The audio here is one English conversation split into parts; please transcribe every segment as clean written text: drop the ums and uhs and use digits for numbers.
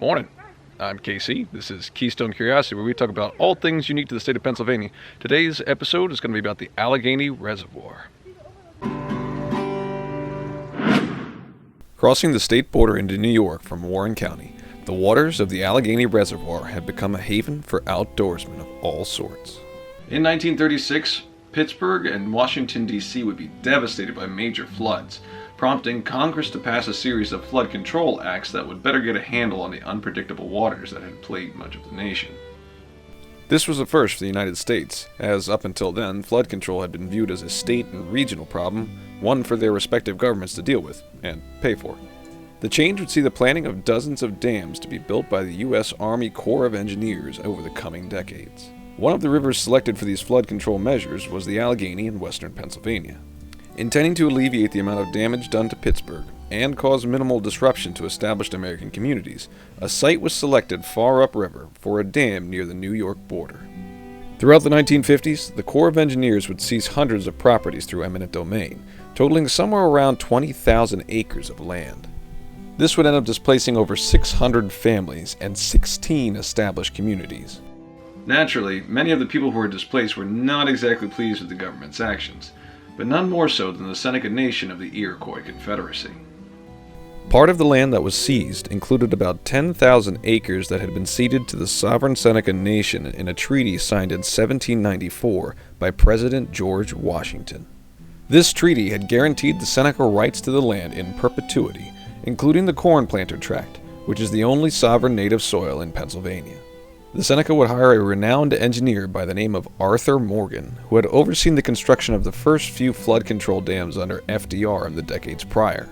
Morning. I'm KC. This is Keystone Curiosity, where we talk about all things unique to the state of Pennsylvania. Today's episode is going to be about the Allegheny Reservoir. Crossing the state border into New York from Warren County, the waters of the Allegheny Reservoir have become a haven for outdoorsmen of all sorts. In 1936, Pittsburgh and Washington, D.C. would be devastated by major floods, prompting Congress to pass a series of flood control acts that would better get a handle on the unpredictable waters that had plagued much of the nation. This was a first for the United States, as up until then, flood control had been viewed as a state and regional problem, one for their respective governments to deal with and pay for. The change would see the planning of dozens of dams to be built by the U.S. Army Corps of Engineers over the coming decades. One of the rivers selected for these flood control measures was the Allegheny in western Pennsylvania. Intending to alleviate the amount of damage done to Pittsburgh and cause minimal disruption to established American communities, a site was selected far upriver for a dam near the New York border. Throughout the 1950s, the Corps of Engineers would seize hundreds of properties through eminent domain, totaling somewhere around 20,000 acres of land. This would end up displacing over 600 families and 16 established communities. Naturally, many of the people who were displaced were not exactly pleased with the government's actions, but none more so than the Seneca Nation of the Iroquois Confederacy. Part of the land that was seized included about 10,000 acres that had been ceded to the sovereign Seneca Nation in a treaty signed in 1794 by President George Washington. This treaty had guaranteed the Seneca rights to the land in perpetuity, including the corn planter tract, which is the only sovereign native soil in Pennsylvania. The Seneca would hire a renowned engineer by the name of Arthur Morgan, who had overseen the construction of the first few flood control dams under FDR in the decades prior.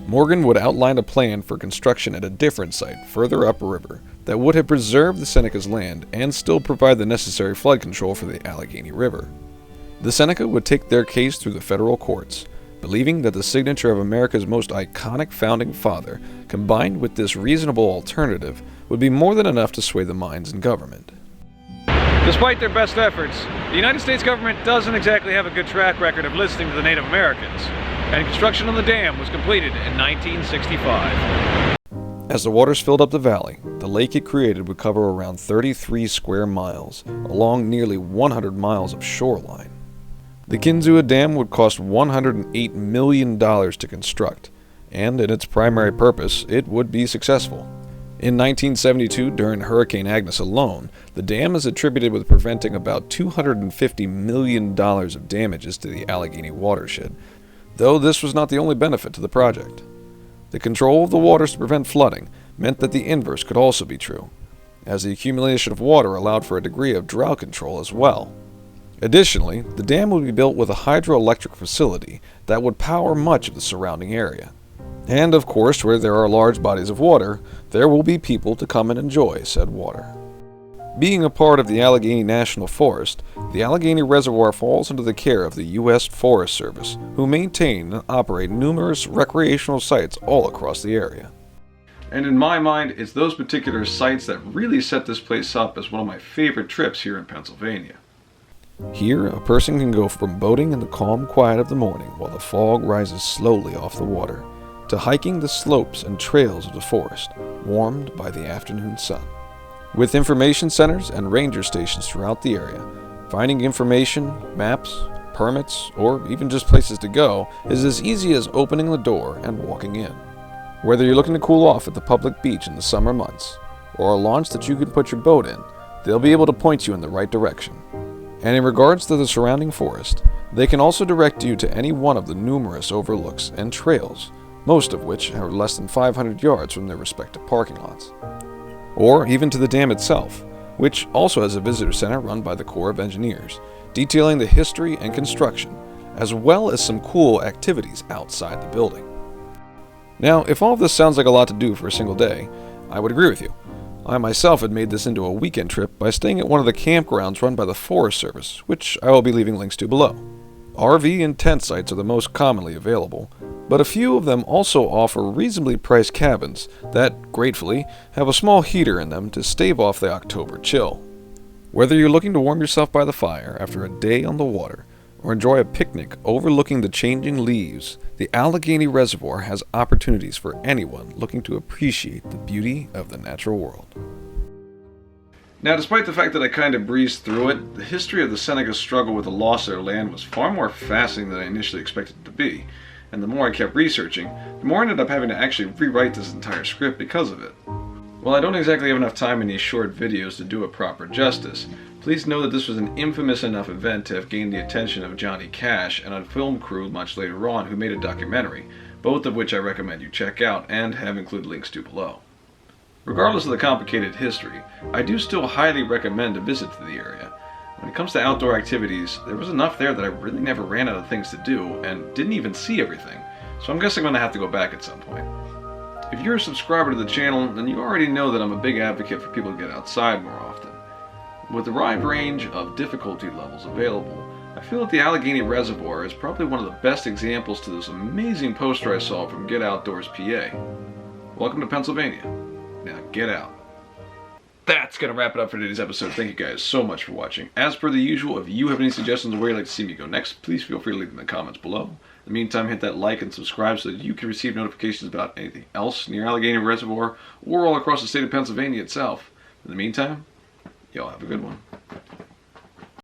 Morgan would outline a plan for construction at a different site further upriver that would have preserved the Seneca's land and still provide the necessary flood control for the Allegheny River. The Seneca would take their case through the federal courts, believing that the signature of America's most iconic founding father, combined with this reasonable alternative, would be more than enough to sway the minds in government. Despite their best efforts, the United States government doesn't exactly have a good track record of listening to the Native Americans, and construction on the dam was completed in 1965. As the waters filled up the valley, the lake it created would cover around 33 square miles, along nearly 100 miles of shoreline. The Kinzua Dam would cost $108 million to construct, and in its primary purpose, it would be successful. In 1972, during Hurricane Agnes alone, the dam is attributed with preventing about $250 million of damages to the Allegheny watershed, though this was not the only benefit to the project. The control of the waters to prevent flooding meant that the inverse could also be true, as the accumulation of water allowed for a degree of drought control as well. Additionally, the dam would be built with a hydroelectric facility that would power much of the surrounding area. And of course, where there are large bodies of water, there will be people to come and enjoy said water. Being a part of the Allegheny National Forest, the Allegheny Reservoir falls under the care of the U.S. Forest Service, who maintain and operate numerous recreational sites all across the area. And in my mind, it's those particular sites that really set this place up as one of my favorite trips here in Pennsylvania. Here, a person can go from boating in the calm quiet of the morning while the fog rises slowly off the water, to hiking the slopes and trails of the forest, warmed by the afternoon sun. With information centers and ranger stations throughout the area, finding information, maps, permits, or even just places to go is as easy as opening the door and walking in. Whether you're looking to cool off at the public beach in the summer months, or a launch that you can put your boat in, they'll be able to point you in the right direction. And in regards to the surrounding forest, they can also direct you to any one of the numerous overlooks and trails, most of which are less than 500 yards from their respective parking lots. Or even to the dam itself, which also has a visitor center run by the Corps of Engineers, detailing the history and construction, as well as some cool activities outside the building. Now, if all of this sounds like a lot to do for a single day, I would agree with you. I myself had made this into a weekend trip by staying at one of the campgrounds run by the Forest Service, which I will be leaving links to below. RV and tent sites are the most commonly available, but a few of them also offer reasonably priced cabins that, gratefully, have a small heater in them to stave off the October chill. Whether you're looking to warm yourself by the fire after a day on the water, or enjoy a picnic overlooking the changing leaves, the Allegheny Reservoir has opportunities for anyone looking to appreciate the beauty of the natural world. Now, despite the fact that I kind of breezed through it, the history of the Seneca struggle with the loss of their land was far more fascinating than I initially expected it to be. And the more I kept researching, the more I ended up having to actually rewrite this entire script because of it. While I don't exactly have enough time in these short videos to do it proper justice, please know that this was an infamous enough event to have gained the attention of Johnny Cash and a film crew much later on who made a documentary, both of which I recommend you check out and have included links to below. Regardless of the complicated history, I do still highly recommend a visit to the area. When it comes to outdoor activities, there was enough there that I really never ran out of things to do and didn't even see everything, so I'm guessing I'm going to have to go back at some point. If you're a subscriber to the channel, then you already know that I'm a big advocate for people to get outside more often. With the wide range of difficulty levels available, I feel that the Allegheny Reservoir is probably one of the best examples to this amazing poster I saw from Get Outdoors PA. Welcome to Pennsylvania. Now get out. That's going to wrap it up for today's episode. Thank you guys so much for watching. As per the usual, if you have any suggestions of where you'd like to see me go next, please feel free to leave them in the comments below. In the meantime, hit that like and subscribe so that you can receive notifications about anything else near Allegheny Reservoir or all across the state of Pennsylvania itself. In the meantime, y'all have a good one.